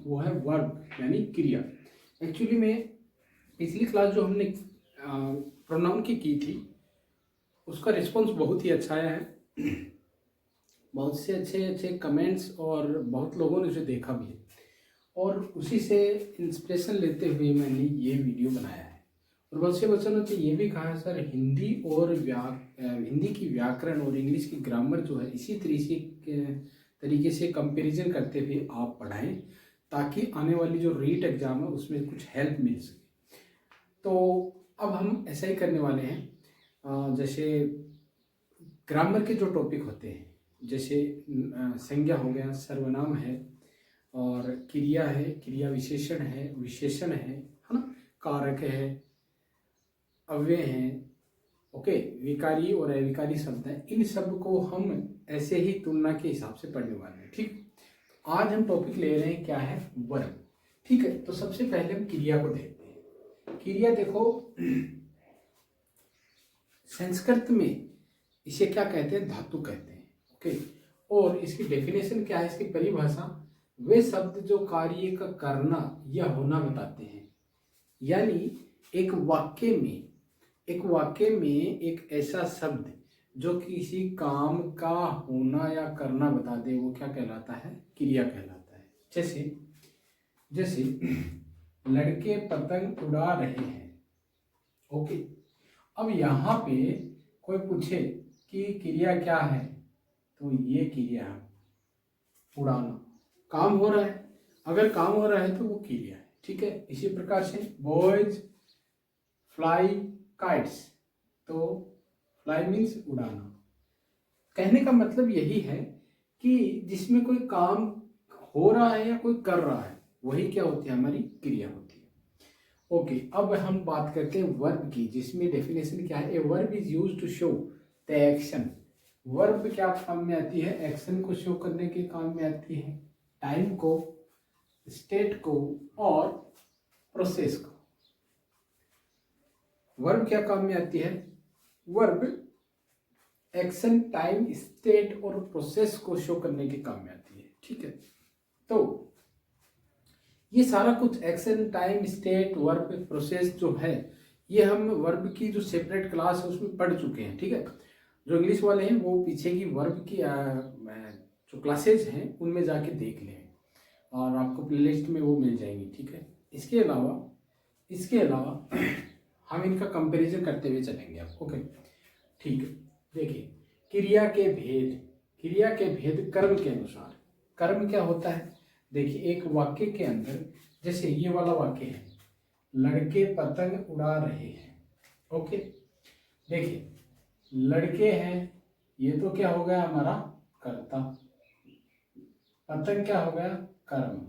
वो है वर्ब यानी क्रिया। एक्चुअली में पिछली क्लास जो हमने प्रोनाउन की थी उसका रिस्पॉन्स बहुत ही अच्छा आया है। बहुत से अच्छे अच्छे कमेंट्स और बहुत लोगों ने उसे देखा भी है, और उसी से इंस्पिरेशन लेते हुए मैंने ये वीडियो बनाया है। और बहुत से बच्चों ने तो ये भी कहा है सर हिंदी और हिंदी की व्याकरण और इंग्लिश की ग्रामर जो है इसी तरीके से कंपैरिजन करते हुए आप पढ़ाएं, ताकि आने वाली जो रीट एग्जाम है उसमें कुछ हेल्प मिल सके। तो अब हम ऐसा ही करने वाले हैं, जैसे ग्रामर के जो टॉपिक होते हैं, जैसे संज्ञा हो गया, सर्वनाम है, और क्रिया है, क्रिया विशेषण है ना, कारक है, अव्यय हैं, ओके, विकारी और अविकारी शब्द हैं। इन सब को हम ऐसे ही तुलना के हिसाब से पढ़ने वाले हैं। ठीक, आज हम टॉपिक ले रहे हैं क्या है, वर्ब। ठीक है, तो सबसे पहले हम क्रिया को देखते हैं। क्रिया देखो, संस्कृत में इसे क्या कहते हैं, धातु कहते हैं। ओके, और इसकी डेफिनेशन क्या है, इसकी परिभाषा, वे शब्द जो कार्य का करना या होना बताते हैं। यानी एक वाक्य में एक ऐसा शब्द जो किसी काम का होना या करना बता दे, वो क्या कहलाता है, क्रिया कहलाता है। जैसे लड़के पतंग उड़ा रहे हैं। ओके, अब यहाँ पे कोई पूछे कि क्रिया क्या है, तो ये क्रिया है उड़ाना, काम हो रहा है। अगर काम हो रहा है तो वो क्रिया है। ठीक है, इसी प्रकार से बॉयज फ्लाई काइट्स, तो फ्लाई मीन्स उड़ाना। कहने का मतलब यही है कि जिसमें कोई काम हो रहा है या कोई कर रहा है, वही क्या होती है, हमारी क्रिया होती है। ओके, अब हम बात करते हैं वर्ब की, जिसमें डेफिनेशन क्या है, a verb is used to show the action. Verb क्या काम में आती है, एक्शन को शो करने के काम में आती है, टाइम को, स्टेट को और प्रोसेस को। वर्ब क्या काम में आती है, वर्ब एक्शन, टाइम, स्टेट और प्रोसेस को शो करने के काम में आती है। ठीक है, तो ये सारा कुछ action, time, state, verb, process जो है, ये हम वर्ब की जो सेपरेट क्लास है उसमें पढ़ चुके हैं। ठीक है, जो इंग्लिश वाले हैं वो पीछे की वर्ब की जो क्लासेज हैं उनमें जाके देख लें, और आपको प्लेलिस्ट में वो मिल जाएंगी। ठीक है, इसके अलावा हम इनका कंपैरिजन करते हुए चलेंगे आप। ओके, ठीक है, देखिए क्रिया के भेद कर्म के अनुसार। कर्म क्या होता है, देखिए एक वाक्य के अंदर, जैसे ये वाला वाक्य है, लड़के पतंग उड़ा रहे हैं। ओके, देखिए लड़के हैं, ये तो क्या हो गया हमारा कर्ता, पतंग क्या हो गया कर्म,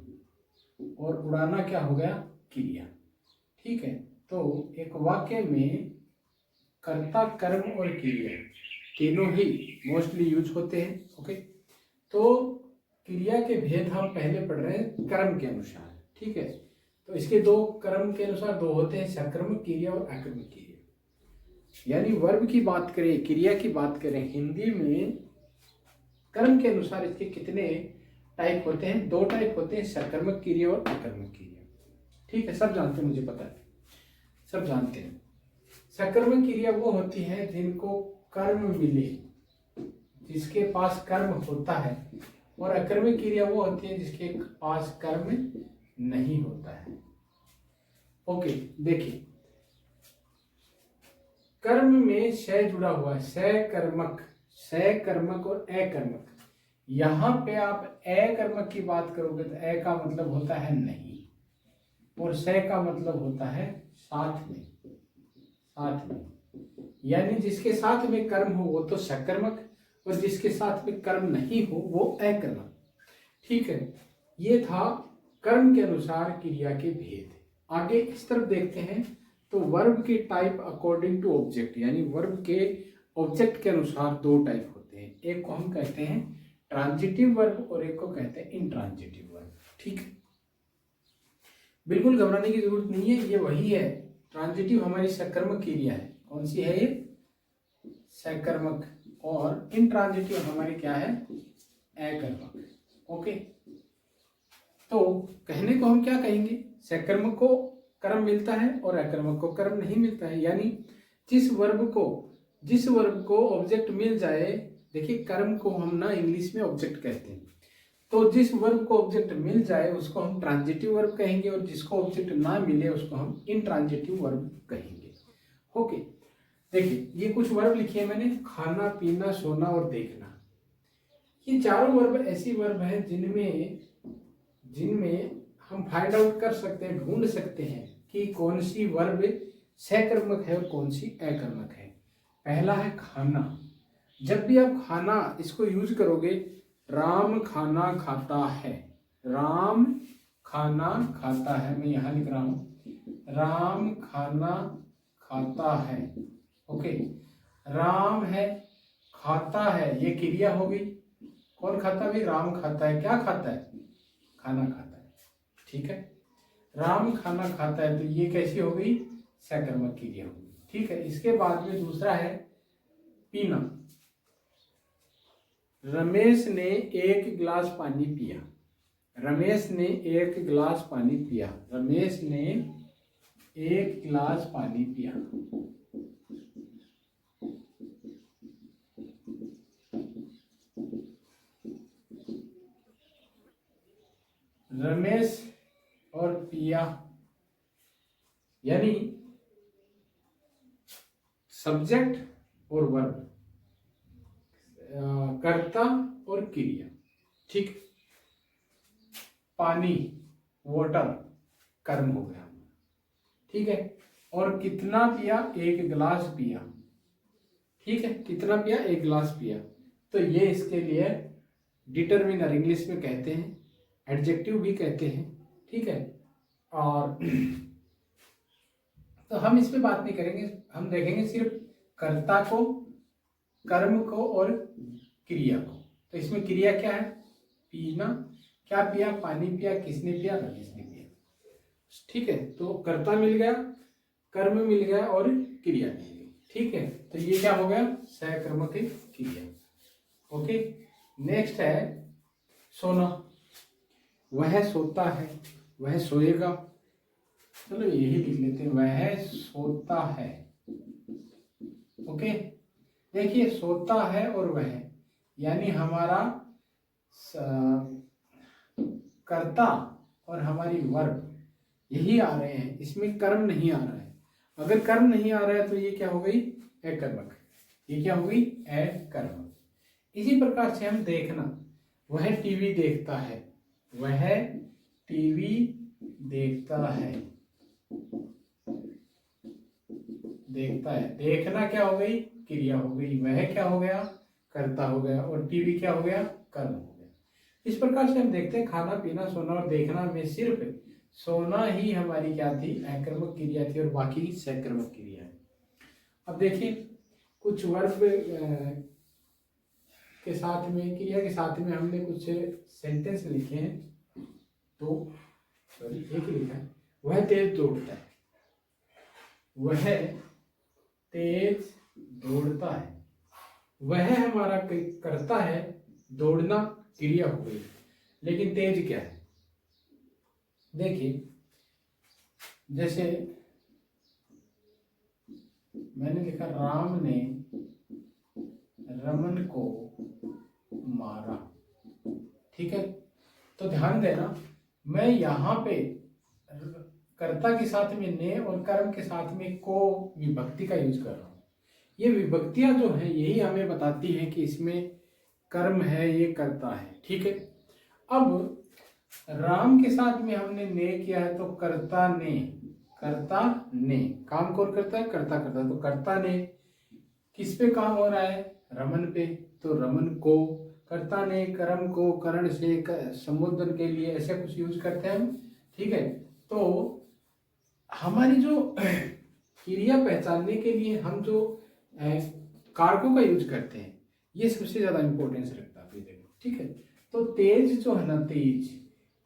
और उड़ाना क्या हो गया क्रिया। ठीक है, तो एक वाक्य में कर्ता, कर्म और क्रिया तीनों ही मोस्टली यूज होते हैं। ओके, तो क्रिया के भेद हम पहले पढ़ रहे हैं कर्म के अनुसार। ठीक है, तो इसके दो कर्म के अनुसार दो होते हैं, सकर्मक क्रिया और अकर्मक क्रिया। यानी वर्ब की बात करें, क्रिया की बात करें, हिंदी में कर्म के अनुसार इसके कितने टाइप होते हैं, दो टाइप होते हैं, सकर्मक क्रिया और अकर्मक क्रिया। ठीक है, सब जानते हैं, मुझे पता है, सब जानते हैं। सकर्मक क्रिया वो होती है जिनको कर्म मिले, जिसके पास कर्म होता है, और अकर्मक क्रिया वो होती है जिसके पास कर्म नहीं होता है। ओके, देखिए कर्म में श जुड़ा हुआ है, सकर्मक और अकर्मक। यहां पे आप अकर्मक की बात करोगे तो अ का मतलब होता है नहीं, और स का मतलब होता है साथ में। यानी जिसके साथ में कर्म हो वो तो सकर्मक, और जिसके साथ में कर्म नहीं हो वो अकर्मक। ठीक है, ये था कर्म के अनुसार क्रिया के भेद। आगे इस तरफ देखते हैं, तो वर्ब के टाइप अकॉर्डिंग टू ऑब्जेक्ट, यानी वर्ब के ऑब्जेक्ट के अनुसार दो टाइप होते हैं। एक को हम कहते हैं ट्रांजिटिव वर्ब और एक को कहते हैं इंट्रांजिटिव वर्ब। ठीक है, बिल्कुल घबराने की जरूरत नहीं है, ये वही है। ट्रांजिटिव हमारी सकर्मक क्रिया है, कौन सी है ये, सकर्मक, और इंट्रांजिटिव हमारी क्या है, अकर्मक। ओके, तो कहने को हम क्या कहेंगे, सकर्मक को कर्म मिलता है और अकर्मक को कर्म नहीं मिलता है। यानी जिस वर्ब को ऑब्जेक्ट मिल जाए, देखिए कर्म को हम ना इंग्लिश में ऑब्जेक्ट कहते हैं, तो जिस वर्ब को ऑब्जेक्ट मिल जाए उसको हम ट्रांजिटिव वर्ब कहेंगे और जिसको ऑब्जेक्ट ना मिले उसको हम इनट्रांजिटिव वर्ब कहेंगे। ओके, देखिए ये कुछ वर्ब लिखे हैं मैंने, खाना, पीना, सोना और देखना। ये चारों वर्ब ऐसी वर्ब है जिनमें हम फाइंड आउट कर सकते हैं, ढूंढ सकते हैं कि कौन सी वर्ब सकर्मक है और कौन सी अकर्मक है। पहला है खाना। जब भी आप खाना इसको यूज करोगे, राम खाना खाता है, राम खाना खाता है, मैं यहां लिख रहा हूं राम खाना खाता है। ओके, राम है, खाता है, ये क्रिया हो गई। कौन खाता भाई? राम खाता है। क्या खाता है? खाना खाता है। ठीक है, राम खाना खाता है, तो ये कैसी हो गई? सकर्मक क्रिया हो गई। ठीक है, इसके बाद में दूसरा है पीना। रमेश ने एक गिलास पानी पिया, रमेश ने एक गिलास पानी पिया, रमेश ने एक गिलास पानी पिया। रमेश और पिया, यानी सब्जेक्ट और वर्ब, कर्ता और क्रिया। ठीक, पानी, वाटर, कर्म हो गया। ठीक है, और कितना पिया? एक गिलास पिया। ठीक है, कितना पिया? एक गिलास पिया। तो ये इसके लिए डिटरमिनर इंग्लिश में कहते हैं, एडजेक्टिव भी कहते हैं। ठीक है, और तो हम इस पे बात नहीं करेंगे, हम देखेंगे सिर्फ कर्ता को, कर्म को और क्रिया को। तो इसमें क्रिया क्या है? पीना। क्या पिया? पानी पिया। किसने पिया? रमेश ने पिया। ठीक है, तो कर्ता मिल गया, कर्म मिल गया और क्रिया मिल गई। ठीक है, तो ये क्या हो गया? सकर्मक क्रिया। ओके, नेक्स्ट है सोना। वह सोता है, वह सोएगा। चलो यही लिख लेते हैं, वह सोता है। ओके, देखिए सोता है और वह, यानी हमारा कर्ता और हमारी वर्ब यही आ रहे हैं, इसमें कर्म नहीं आ रहा है। अगर कर्म नहीं आ रहा है तो ये क्या हो गई? अकर्मक। ये क्या हो गई? अकर्मक। इसी प्रकार से हम देखना, वह टीवी देखता है, वह टीवी देखता है, देखता है। देखना क्या हो गई? क्रिया हो गई। वह क्या हो गया? कर्ता हो गया। और टीवी क्या हो गया? कर्म हो गया। इस प्रकार से हम देखते हैं खाना, पीना, सोना और देखना में सिर्फ सोना ही हमारी क्या थी? अकर्मक क्रिया थी और बाकी सकर्मक क्रिया है। अब देखिए कुछ वर्ब के साथ में, क्रिया के साथ में हमने कुछ सेंटेंस लिखे हैं। तो सॉरी, एक लिखा है, वह तेज दौड़ता है, वह तेज दौड़ता है। वह हमारा करता है, दौड़ना क्रिया हो गई, लेकिन तेज क्या है? देखिए जैसे मैंने लिखा, राम ने रमन को मारा। ठीक है, तो ध्यान देना, मैं यहाँ पे कर्ता के साथ में ने और कर्म के साथ में को विभक्ति का यूज कर रहा हूँ। ये विभक्तियां जो है यही हमें बताती हैं कि इसमें कर्म है, ये कर्ता है। ठीक है, अब राम के साथ में हमने ने किया है, तो कर्ता ने काम कौन करता है? कर्ता करता है। तो कर्ता ने किस पे काम हो रहा है? रमन पे, तो रमन को। कर्ता ने कर्म को करण से संबोधन के लिए ऐसे कुछ यूज करते हैं हम। ठीक है, तो हमारी जो क्रिया पहचानने के लिए हम जो कारकों का यूज करते हैं, ये सबसे ज्यादा इंपॉर्टेंस रखता है। देखो, ठीक है, तो तेज जो है ना, तेज,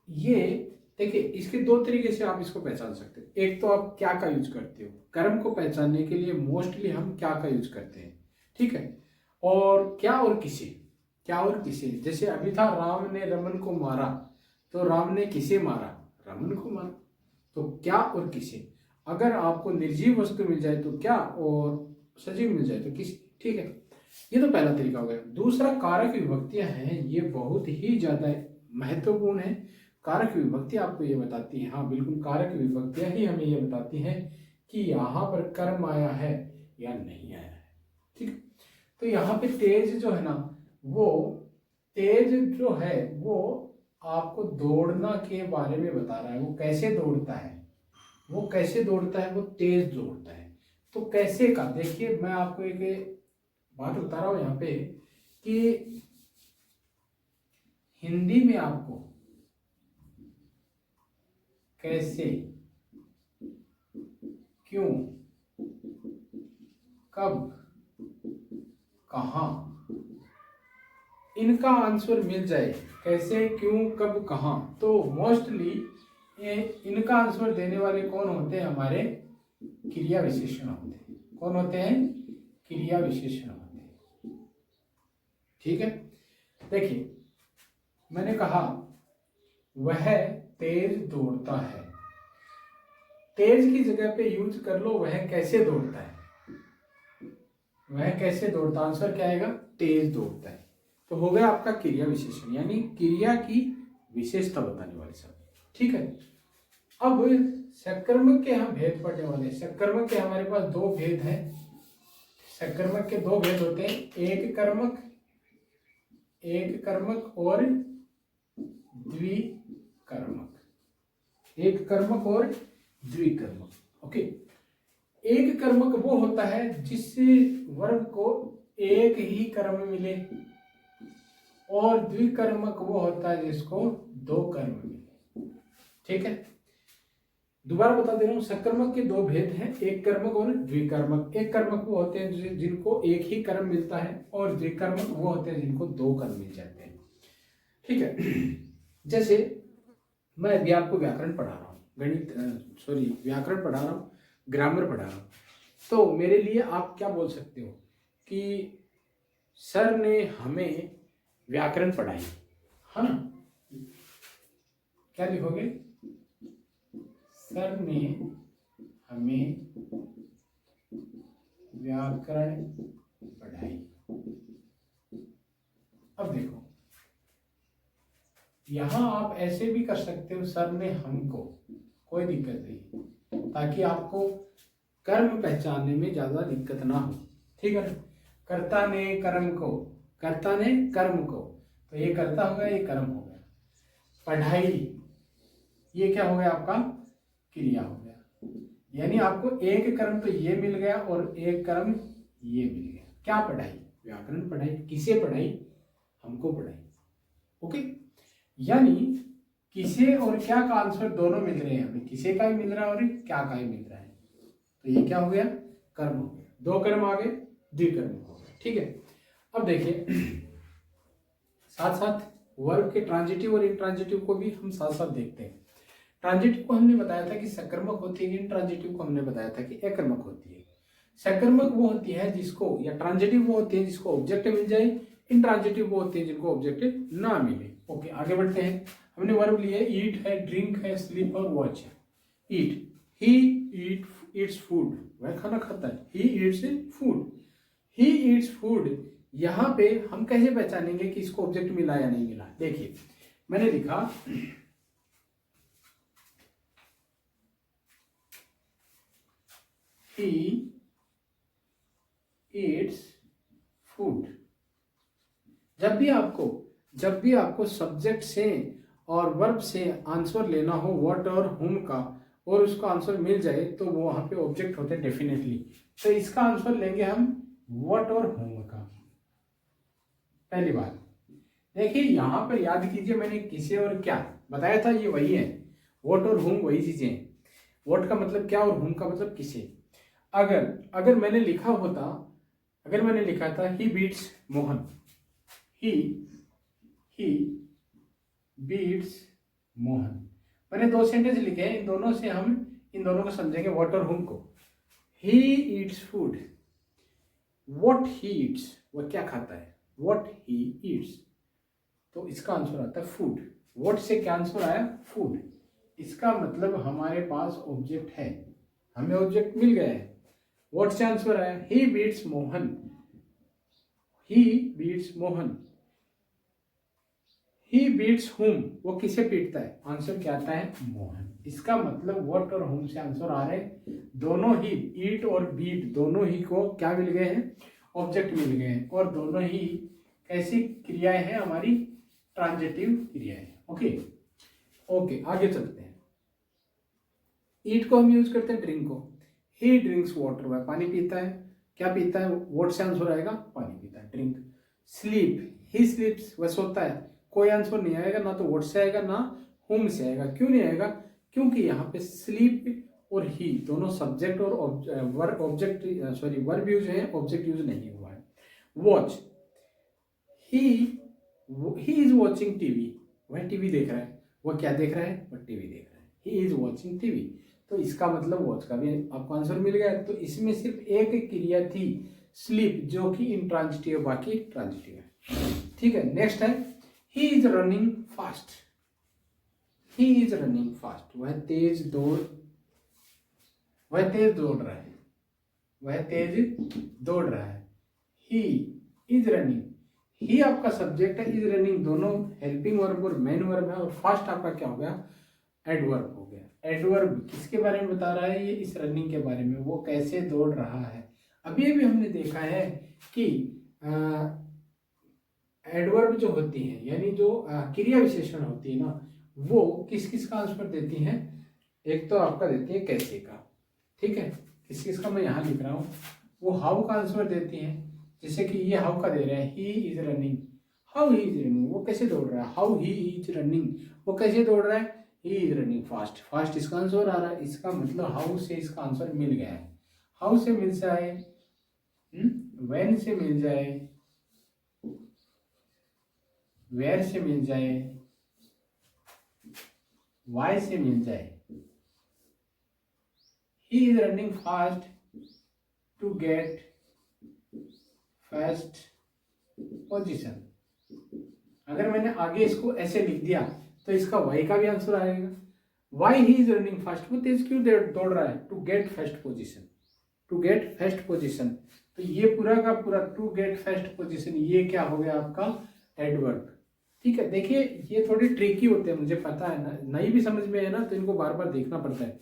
ये देखिए इसके दो तरीके से आप इसको पहचान सकते हो। एक तो आप क्या का यूज करते हो, कर्म को पहचानने के लिए मोस्टली हम क्या का यूज करते हैं। ठीक है, और क्या और किसे, क्या और किसे। जैसे अभी था राम ने रमन को मारा, तो राम ने किसे मारा? रावण को मारा। तो क्या और किसे, अगर आपको निर्जीव वस्तु मिल जाए तो क्या, और सजीव मिल जाए तो किसे। ठीक है, ये तो पहला तरीका हो गया। दूसरा, कारक विभक्तियां हैं, ये बहुत ही ज्यादा महत्वपूर्ण है। कारक विभक्ति आपको ये बताती है, हाँ बिल्कुल, कारक विभक्तियां ही हमें ये बताती हैं कि यहाँ पर कर्म आया है या नहीं आया है। ठीक, तो यहाँ पे तेज जो है ना, वो तेज जो है वो आपको दौड़ना के बारे में बता रहा है। वो कैसे दौड़ता है, वो कैसे दौड़ता है, वो तेज दौड़ता है। तो कैसे का देखिए, मैं आपको एक बात बता रहा हूं यहाँ पे कि हिंदी में आपको कैसे, क्यों, कब, कहां, इनका आंसर मिल जाए, कैसे, क्यों, कब, कहां, तो मोस्टली इनका आंसर देने वाले कौन होते हैं? हमारे क्रिया विशेषण होते हैं। कौन होते हैं? क्रिया विशेषण होते हैं। ठीक है, देखिए मैंने कहा वह तेज दौड़ता है, तेज की जगह पे यूज कर लो वह कैसे दौड़ता है। वह कैसे दौड़ता, आंसर क्या आएगा? तेज दौड़ता है। तो हो गया आपका क्रिया विशेषण, यानी क्रिया की विशेषता बताने वाले शब्द। ठीक है, अब सकर्मक के हम भेद पढ़ने वाले हैं। सकर्मक के हमारे पास दो भेद हैं। सकर्मक के दो भेद होते हैं, एक कर्मक, एक कर्मक और द्विकर्मक। एक कर्मक और द्विकर्मक। ओके, एक कर्मक वो होता है जिससे वर्ब को एक ही कर्म मिले, और द्विकर्मक वो होता है जिसको दो कर्म मिले। ठीक है, दोबारा बता दे रहा हूं, सकर्मक के दो भेद हैं, एक कर्मक और द्विकर्मक। एक कर्मक वो होते हैं जिनको एक ही कर्म मिलता है, और द्विकर्मक वो होते हैं जिनको दो कर्म मिल जाते हैं। ठीक है, जैसे मैं अभी आपको व्याकरण पढ़ा रहा हूँ, व्याकरण पढ़ा रहा हूँ, ग्रामर पढ़ा रहा हूँ, तो मेरे लिए आप क्या बोल सकते हो कि सर ने हमें व्याकरण पढ़ाई, है ना? क्या लिखोगे? सर ने हमें व्याकरण पढ़ाई। अब देखो, यहां आप ऐसे भी कर सकते हो, सर ने हमको, कोई दिक्कत नहीं, ताकि आपको कर्म पहचानने में ज्यादा दिक्कत ना हो। ठीक है ना? कर्ता ने कर्म को, कर्ता ने कर्म को, तो ये कर्ता हो गया, ये कर्म हो गया। पढ़ाई, ये क्या हो गया? आपका क्रिया हो गया। यानी आपको एक कर्म तो ये मिल गया और एक कर्म ये मिल गया। क्या पढ़ाई? व्याकरण पढ़ाई। किसे पढ़ाई? हमको पढ़ाई। ओके, यानी किसे और क्या का आंसर दोनों मिल रहे हैं हमें, किसे का भी मिल रहा है और क्या का भी मिल रहा है। तो ये क्या हो गया? कर्म हो गया। दो कर्म आ गए, द्विकर्म हो गया। ठीक है, अब देखिए साथ साथ वर्ब के ट्रांजिटिव और इंट्रांजिटिव को भी हम साथ साथ देखते हैं। ट्रांजिटिव को हमने बताया था कि सकर्मक होती है, इंट्रांजिटिव को हमने बताया था कि अकर्मक होती है। सकर्मक वो होती है जिसको, या ट्रांजिटिव वो होती है जिसको ऑब्जेक्ट मिल जाए, इंट्रांजिटिव वो होती है जिनको ऑब्जेक्ट ना मिले। ओके, आगे बढ़ते हैं। हमने वर्ब लिए, ईट है, ड्रिंक है, स्लीप और वॉच है। ईट, ही ईट्स फूड, वह खाना खाता है। He eats food, he eats food. यहां पे हम कैसे पहचानेंगे कि इसको ऑब्जेक्ट मिला या नहीं मिला? देखिए मैंने लिखा he eats food। जब भी आपको सब्जेक्ट से और वर्ब से आंसर लेना हो व्हाट और हुम का, और उसका आंसर मिल जाए, तो वो वहां पे ऑब्जेक्ट होते हैं डेफिनेटली। तो इसका आंसर लेंगे हम व्हाट और हुम का। पहली बात देखिए, यहां पर याद कीजिए मैंने किसे और क्या बताया था, ये वही है। व्हाट और हुम वही चीजें हैं। व्हाट का मतलब क्या और हुम का मतलब किसे। अगर मैंने लिखा होता, अगर मैंने लिखा था ही बीट्स मोहन, ही बीट्स मोहन, मैंने दो सेंटेंस लिखे हैं, इन दोनों से हम इन दोनों को समझेंगे, व्हाट और हुम को। He eats food, what he eats, वह क्या खाता है, व्हाट ही ईट्स, तो इसका आंसर आता है फूड। व्हाट से क्या आंसर आया, फूड। इसका मतलब हमारे पास ऑब्जेक्ट है, हमें ऑब्जेक्ट मिल गया है। व्हाट से आंसर आया, ही बीट्स मोहन, ही बीट्स मोहन। ही बीट्स हुम, वो किसे पीटता है, आंसर क्या आता है, मोहन। इसका मतलब व्हाट और हुम से आंसर आ रहे हैं, दोनों ही ईट और बीट दोनों ही को क्या मिल गए हैं, ऑब्जेक्ट मिल गए हैं, और दोनों ही कैसी क्रियाएं हैं, हमारी ट्रांजिटिव क्रियाएं। ओके ओके, आगे चलते हैं। ईट को हम यूज करते हैं ड्रिंक को, ही ड्रिंक्स वाटर, वह पानी पीता है, क्या पीता है, व्हाट से आंसर आएगा, पानी पीता है, ड्रिंक। स्लीप, ही स्लीप्स, वह सोता है, कोई आंसर नहीं आएगा, ना तो व्हाट से आएगा ना हुम से आएगा। क्यों नहीं आएगा, क्योंकि यहाँ पे स्लीप और ही दोनों सब्जेक्ट और ऑब्जेक्ट सॉरी वर्ब यूज है, ऑब्जेक्ट यूज नहीं हुआ है। Watch, he is watching TV, वह टीवी देख रहा है, वह क्या देख रहा है, वह टीवी देख रहा है, ही इज वॉचिंग टीवी। तो इसका मतलब वॉच का भी आपको आंसर मिल गया। तो इसमें सिर्फ एक क्रिया थी स्लीप, जो कि इंट्रांजिटिव, बाकी ट्रांजिटिव है। ठीक है, नेक्स्ट है ही is running fast, he is running fast, वह तेज दौड़ रहा है, वह तेज दौड़ रहा है। ही इज रनिंग, ही आपका सब्जेक्ट है, इज रनिंग दोनों हेल्पिंग वर्ब और मेन वर्ब है, और फास्ट आपका क्या हो गया, एडवर्ब हो गया। एडवर्ब किसके बारे में बता रहा है, ये इस रनिंग के बारे में, वो कैसे दौड़ रहा है। अभी अभी हमने देखा है कि एडवर्ब जो होती है, यानी जो क्रिया विशेषण होती है ना, वो किस किस का आंसर देती हैं, एक तो आपका देती है कैसे का, ठीक है, किस किस का मैं यहाँ लिख रहा हूँ, वो हाउ का आंसर देती हैं। जैसे कि ये हाउ का दे रहा है, ही is running, how he is running, वो कैसे दौड़ रहा है, हाउ ही इज रनिंग, वो कैसे दौड़ रहा है, ही इज रनिंग फास्ट, फास्ट इसका आंसर आ रहा है। इसका मतलब हाउ से इसका आंसर मिल गया है, हाउ से मिल जाए, व्हेन से मिल जाए, वेयर से मिल जाए, वाई से मिल जाए। He is running fast to get first position. अगर मैंने आगे इसको ऐसे लिख दिया तो इसका वाई का भी आंसर आएगा। Why he is running fast, वो तेज क्यों दौड़ रहा है, to get first position, to get first position. तो ये पूरा का पूरा टू गेट फर्स्ट पोजीशन, ये क्या हो गया आपका, एडवर्ब। ठीक है, देखिए ये थोड़ी ट्रिकी होते हैं, मुझे पता है ना, नहीं भी समझ में है ना, तो इनको बार बार देखना पड़ता है।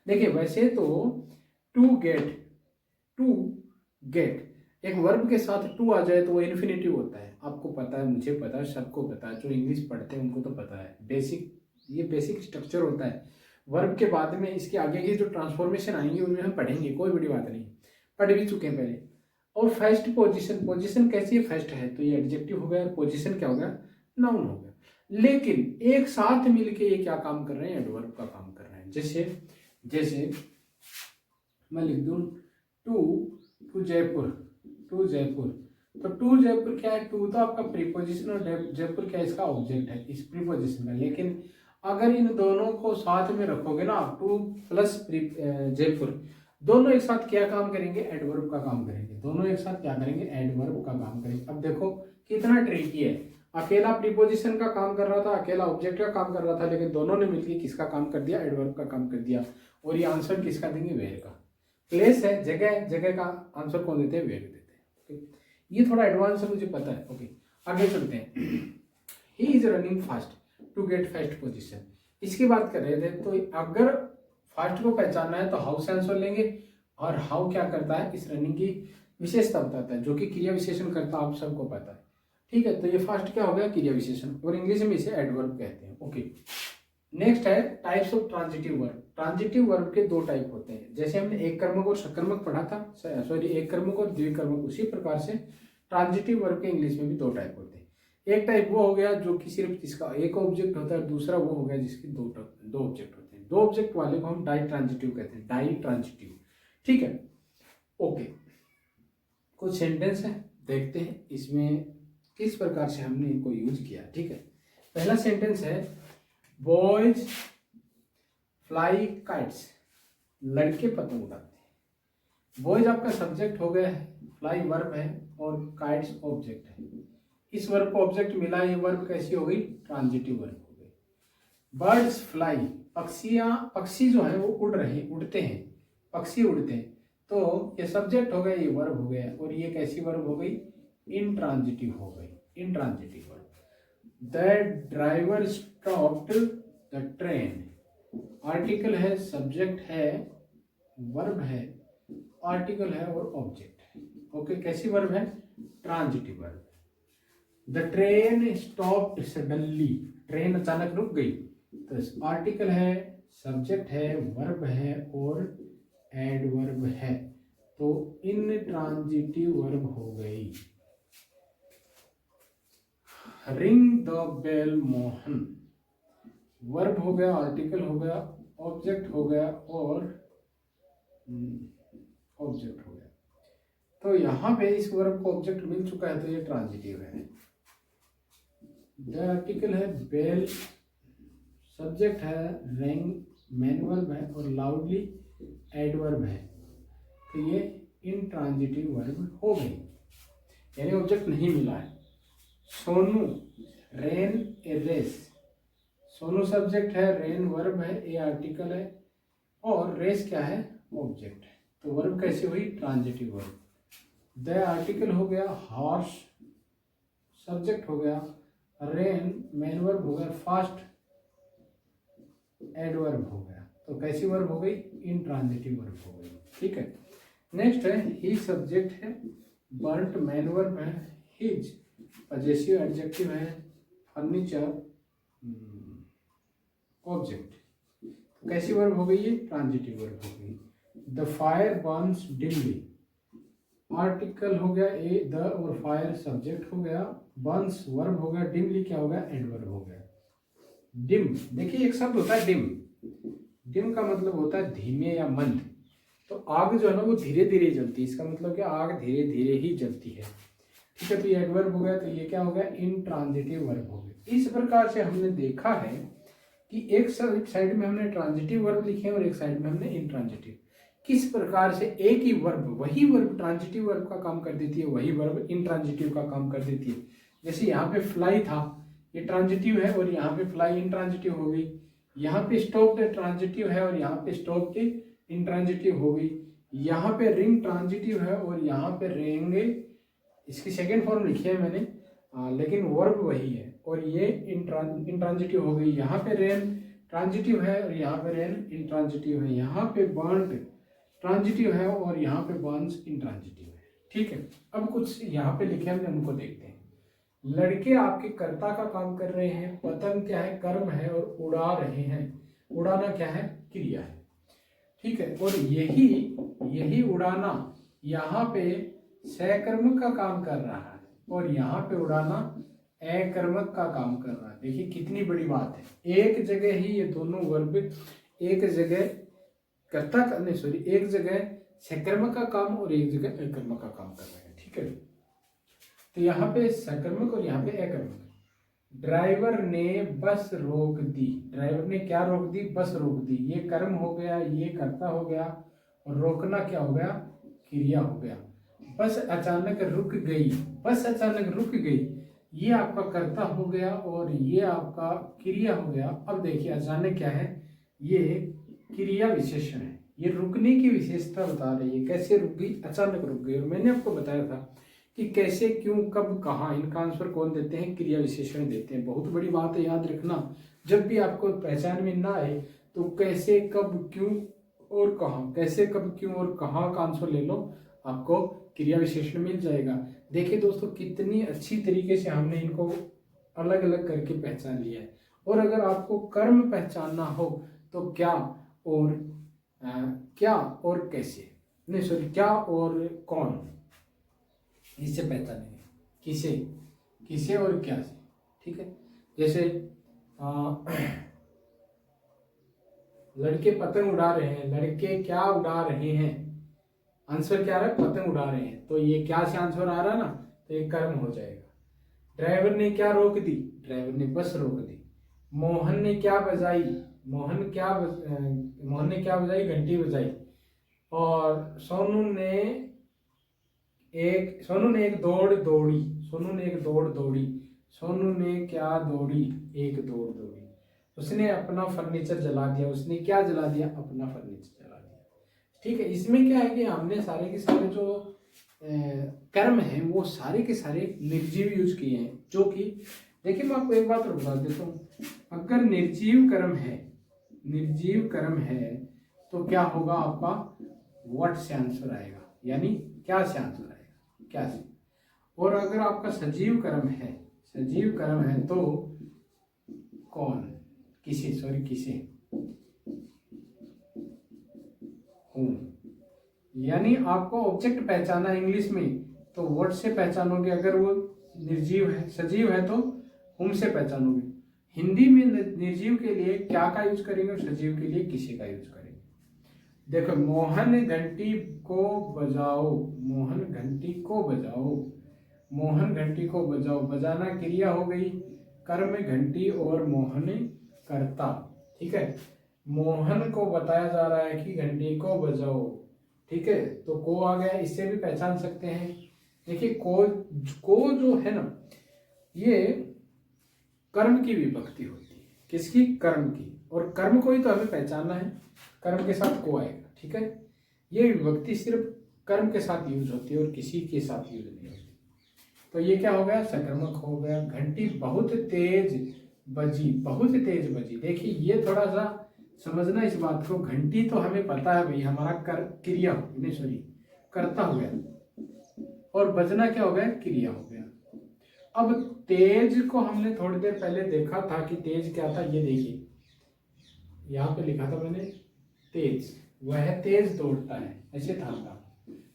देखिए वैसे तो टू गेट एक वर्ब के साथ टू आ जाए तो वो इन्फिनेटिव होता है, आपको पता है, मुझे पता है, सबको पता है, जो इंग्लिश पढ़ते हैं उनको तो पता है, ये बेसिक स्ट्रक्चर होता है। वर्ब के बाद में इसके आगे की जो ट्रांसफॉर्मेशन आएंगे उनमें हम पढ़ेंगे, कोई बड़ी बात नहीं, पढ़ भी चुके हैं पहले। और फर्स्ट पोजीशन, पोजीशन कैसी है, फर्स्ट है तो ये एडजेक्टिव हो गया, पोजीशन क्या हो गया, नाउन हो गया। लेकिन एक साथ मिलके ये क्या काम कर रहे हैं, एडवर्ब का काम कर रहे हैं। जैसे मैं लिख दूं टू जयपुर, टू जयपुर, तो टू जयपुर क्या है, टू तो आपका प्रीपोजिशन और जयपुर क्या है, इसका ऑब्जेक्ट है, इस प्रीपोजिशन का। लेकिन अगर इन दोनों को साथ में रखोगे ना, टू प्लस जयपुर, दोनों एक साथ क्या काम करेंगे, एडवर्ब का काम करेंगे, दोनों एक साथ क्या करेंगे, एडवर्ब का काम करेंगे। अब देखो कितना ट्रिकी है, अकेला प्रीपोजिशन का काम कर रहा था, अकेला ऑब्जेक्ट का काम कर रहा था, लेकिन दोनों ने मिलकर किसका काम कर दिया, एडवर्ब का काम कर दिया। और ये आंसर किसका देंगे, वेयर का। प्लेस है, जगह, जगह का आंसर कौन देते हैं, वेयर देते हैं। ओके, ये थोड़ा एडवांस है, मुझे पता है। ओके, आगे चलते हैं। He is running fast to get first position, इसकी बात कर रहे थे। तो अगर फास्ट को पहचानना है तो हाउ से आंसर लेंगे, और हाउ क्या करता है, इस रनिंग की विशेषता बताता है, जो कि क्रिया विशेषण करता है, आप सबको पता है। ठीक है, तो ये फास्ट क्या हो गया, क्रिया विशेषण, और इंग्लिश में इसे एडवर्ब कहते हैं। ओके, नेक्स्ट है types of transitive verb. Transitive verb के दो टाइप होते हैं, जैसे हमने एक कर्मक और सकर्मक पढ़ा था, सॉरी एक कर्मक और द्विकर्मक, उसी प्रकार से ट्रांजिटिव वर्ब के इंग्लिश में भी दो टाइप होते हैं। एक टाइप वो हो गया जो कि सिर्फ जिसका एक ऑब्जेक्ट होता है, दूसरा वो हो गया जिसके दो ऑब्जेक्ट होते हैं। दो ऑब्जेक्ट वाले को हम डाई ट्रांजिटिव कहते हैं, डाई ट्रांजिटिव। ठीक है, ओके, कुछ सेंटेंस है, देखते हैं इसमें किस प्रकार से हमने इनको यूज किया। ठीक है, पहला सेंटेंस है बॉयज फ्लाई काइट्स, लड़के पतंग उड़ाते हैं। बॉयज आपका सब्जेक्ट हो गया है, फ्लाई वर्ब है, और काइट्स ऑब्जेक्ट है। इस वर्ब को ऑब्जेक्ट मिला, ये वर्ब कैसी हो गई, ट्रांजिटिव वर्ब हो गई। बर्ड्स फ्लाई, पक्षी जो है वो उड़ते हैं, पक्षी उड़ते हैं। तो ये सब्जेक्ट हो गया, ये वर्ब हो गया, और ये कैसी वर्ब हो गई, इंट्रांजिटिव हो गई, intransitive verb. The driver stopped the train, article है, सब्जेक्ट है, वर्ब है, आर्टिकल है और ऑब्जेक्ट है। ओके, कैसी वर्ब है, transitive verb. The train stopped suddenly, train अचानक रुक गई। तो आर्टिकल है, सब्जेक्ट है, वर्ब है और एडवर्ब है, तो इन ट्रांजिटिव वर्ब हो गई। Ring the bell Mohan, verb हो गया, आर्टिकल हो गया, ऑब्जेक्ट हो गया और ऑब्जेक्ट हो गया। तो यहां पे इस वर्ब को ऑब्जेक्ट मिल चुका है, तो ये ट्रांजिटिव है। द आर्टिकल है, बेल सब्जेक्ट है, रिंग मेन वर्ब है और लाउडली एडवर्ब है, तो ये इंट्रांजिटिव वर्ब हो गई, यानी ऑब्जेक्ट नहीं मिला है। सोनू, रेन ए रेस, सोनू सब्जेक्ट है, रेन वर्ब है, ए आर्टिकल है और रेस क्या है, ऑब्जेक्ट है, तो वर्ब कैसी हुई, ट्रांजिटिव वर्ब। द आर्टिकल हो गया, हॉर्स सब्जेक्ट हो गया, रेन मेन वर्ब हो गया, फास्ट एडवर्ब हो गया, तो कैसी वर्ब हो गई, इंट्रांजिटिव वर्ब हो गई। ठीक है, नेक्स्ट है ही सब्जेक्ट है, बर्ट मेन वर्ब है, हिज पजेसिव एडजेक्टिव है, फर्नीचर ऑब्जेक्ट, तो कैसी वर्ब हो गई, ये ट्रांजिटिव वर्ब हो गई। The fire Burns dimly, article हो गया ए द और फायर सब्जेक्ट हो गया, बर्न्स वर्ब हो गया, डिमली क्या हो गया, एडवर्ब हो गया। डिम, देखिए एक शब्द होता है डिम, डिम का मतलब होता है धीमे या मंद, तो आग जो है ना वो धीरे धीरे जलती है, इसका मतलब क्या, आग धीरे धीरे ही जलती है। ठीक है, तो ये एडवर्ब हो गया, तो ये क्या हो गया, इंट्रांजिटिव वर्ब हो गया। इस प्रकार से हमने देखा है कि एक साइड में हमने ट्रांजिटिव वर्ब लिखे और एक साइड में हमने इंट्रांजिटिव। किस प्रकार से एक ही वर्ब, वही वर्ब ट्रांजिटिव वर्ब का काम कर देती है, वही वर्ब इंट्रांजिटिव का काम कर देती है। जैसे यहाँ पे फ्लाई था, ये ट्रांजिटिव है और यहाँ पे फ्लाई इंट्रांजिटिव हो गई। यहाँ पे स्टॉप ट्रांजिटिव है और यहाँ पे स्टॉप के इंट्रांजिटिव हो गई। यहाँ पे रिंग ट्रांजिटिव है और यहाँ पे रेंगे, इसकी सेकेंड फॉर्म लिखी है मैंने, लेकिन वर्ब वही है और ये इंट्रांजिटिव हो गई। यहाँ पे रेन ट्रांजिटिव है और यहाँ पे रेन इंट्रांजिटिव है। यहाँ पे बर्न्ट ट्रांजिटिव है और यहाँ पे बर्न्स इंट्रांजिटिव है। ठीक है, अब कुछ यहाँ पे लिखे हमने उनको देखते हैं। लड़के आपके कर्ता का काम कर रहे हैं, पतंग क्या है, कर्म है और उड़ा रहे हैं, उड़ाना क्या है, क्रिया है। ठीक है, और यही उड़ाना यहाँ पे सकर्मक का काम कर रहा है और यहाँ पे उड़ाना अकर्मक का काम कर रहा है। देखिए कितनी बड़ी बात है, एक जगह ही ये दोनों वर्ब, एक जगह कर्ता का नहीं सॉरी एक जगह सकर्मक का काम और एक जगह अकर्मक का काम कर रहे हैं। ठीक है, तो यहाँ पे सकर्मक और यहाँ पे अकर्मक। ड्राइवर ने बस रोक दी, ड्राइवर ने क्या रोक दी, बस रोक दी। ये कर्म हो गया, ये कर्ता हो गया और रोकना क्या हो गया, क्रिया हो गया। बस अचानक रुक गई, बस अचानक रुक गई, ये आपका कर्ता हो गया और ये आपका क्रिया हो गया। अब देखिए अचानक क्या है, ये क्रिया विशेषण है, ये रुकने की विशेषता बता रही है। कैसे रुक गई, अचानक रुक गई। और मैंने आपको बताया था कि कैसे, क्यों, कब, कहाँ, इनका आंसर कौन देते हैं, क्रिया विशेषण देते हैं। बहुत बड़ी बात है, याद रखना। जब भी आपको पहचान में ना आए तो कैसे, कब, क्यों और कहाँ, कैसे, कब, क्यों और कहाँ का आंसर ले लो, आपको क्रिया विशेषण मिल जाएगा। देखिए दोस्तों कितनी अच्छी तरीके से हमने इनको अलग अलग करके पहचान लिया है। और अगर आपको कर्म पहचानना हो तो क्या और कैसे, नहीं सॉरी क्या और कौन, इससे पहचानेंगे। किसे और क्या से। ठीक है, जैसे लड़के पतंग उड़ा रहे हैं, लड़के क्या उड़ा रहे हैं, आंसर क्या आ रहा है, पतंग उड़ा रहे हैं, तो ये क्या से आंसर आ रहा है ना, तो ये कर्म हो जाएगा। ड्राइवर ने क्या रोक दी, ड्राइवर ने बस रोक दी। मोहन ने क्या बजाई, मोहन ने क्या बजाई, घंटी बजाई। और सोनू ने एक दौड़ दौड़ी, सोनू ने एक दौड़ दौड़ी। सोनू ने क्या दौड़ी, एक दौड़ दौड़ी। उसने अपना फर्नीचर जला दिया। उसने क्या जला दिया? अपना फर्नीचर जला दिया। ठीक है, इसमें क्या है कि हमने सारे के सारे जो कर्म हैं वो सारे के सारे निर्जीव यूज किए हैं। जो कि देखिए मैं आपको एक बात और बता देता हूँ, अगर निर्जीव कर्म है तो क्या होगा आपका? व्हाट से आंसर आएगा, यानी क्या से आंसर आएगा, क्या से। और अगर आपका सजीव कर्म है तो कौन, किसे, यानी आपको ऑब्जेक्ट पहचाना इंग्लिश में तो व्हाट से पहचानोगे, अगर वो निर्जीव है। सजीव है तो हुम से पहचानोगे। हिंदी में निर्जीव के लिए क्या का यूज करेंगे और सजीव के लिए किसी का यूज करेंगे। देखो, मोहन घंटी को बजाओ, बजाना क्रिया हो गई, कर्म घंटी और मोहन कर्ता। ठीक है, मोहन को बताया जा रहा है कि घंटी को बजाओ। ठीक है, तो को आ गया, इससे भी पहचान सकते हैं। देखिए को जो है ना, ये कर्म की विभक्ति होती है। किसकी? कर्म की। और कर्म को ही तो हमें पहचानना है, कर्म के साथ को आएगा। ठीक है, ये विभक्ति सिर्फ कर्म के साथ यूज होती है और किसी के साथ यूज नहीं होती। तो ये क्या हो गया? सकर्मक हो गया। घंटी बहुत तेज बजी। देखिए ये थोड़ा सा समझना इस बात को। घंटी तो हमें पता है भाई हमारा क्रिया, नहीं सॉरी, कर्ता हो गया, और बजना क्या हो गया? क्रिया हो गया। अब तेज को हमने थोड़ी देर पहले देखा था कि तेज क्या था। ये देखिए यहाँ पे लिखा था मैंने, तेज, वह तेज दौड़ता है, ऐसे था।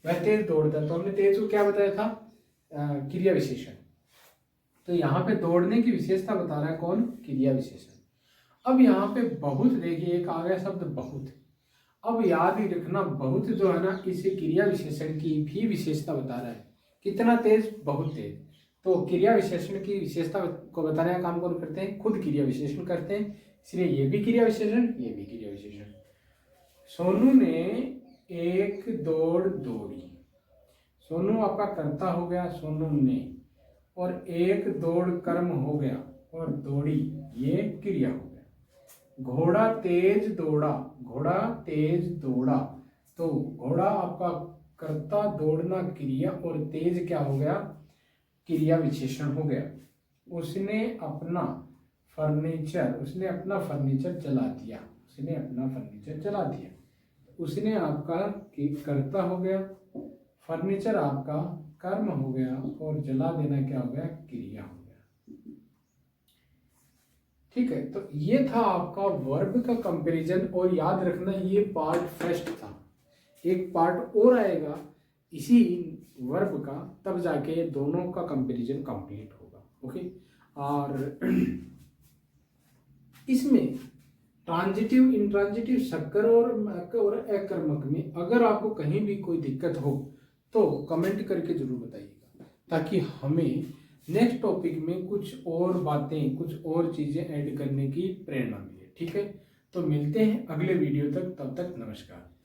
वह तेज दौड़ता है, तो हमने तेज को क्या बताया था? क्रिया विशेषण। तो यहाँ पे दौड़ने की विशेषता बता रहा है कौन? क्रिया विशेषण। अब यहाँ पे बहुत, देखिए एक आ गया शब्द बहुत। अब याद ही रखना, बहुत जो है ना, इस क्रिया विशेषण की भी विशेषता बता रहा है। कितना तेज? बहुत तेज। तो क्रिया विशेषण की विशेषता को बताने का काम कौन करते हैं? खुद क्रिया विशेषण करते हैं। इसलिए ये भी क्रिया विशेषण, ये भी क्रिया विशेषण। सोनू ने एक दौड़ दौड़ी। सोनू आपका कर्ता हो गया, सोनू ने, और एक दौड़ कर्म हो गया, और दौड़ी ये क्रिया हो गया। घोड़ा तेज दौड़ा, तो घोड़ा आपका कर्ता, दौड़ना क्रिया, और तेज क्या हो गया? क्रिया विशेषण हो गया। उसने अपना फर्नीचर जला दिया। उसने आपका कर्ता हो गया, फर्नीचर आपका कर्म हो गया, और जला देना क्या हो गया? क्रिया हो गया। ठीक है, तो ये था आपका वर्ब का कंपैरिजन। और याद रखना ये पार्ट फर्स्ट था, एक पार्ट और आएगा इसी वर्ब का, तब जाके दोनों का कंपैरिजन कंप्लीट होगा। ओके, और इसमें ट्रांजिटिव, इंट्रांजिटिव, सक्कर और अकर्मक में अगर आपको कहीं भी कोई दिक्कत हो तो कमेंट करके जरूर बताइएगा, ताकि हमें नेक्स्ट टॉपिक में कुछ और बातें, कुछ और चीज़ें ऐड करने की प्रेरणा मिले। ठीक है, तो मिलते हैं अगले वीडियो तक, तब तक नमस्कार।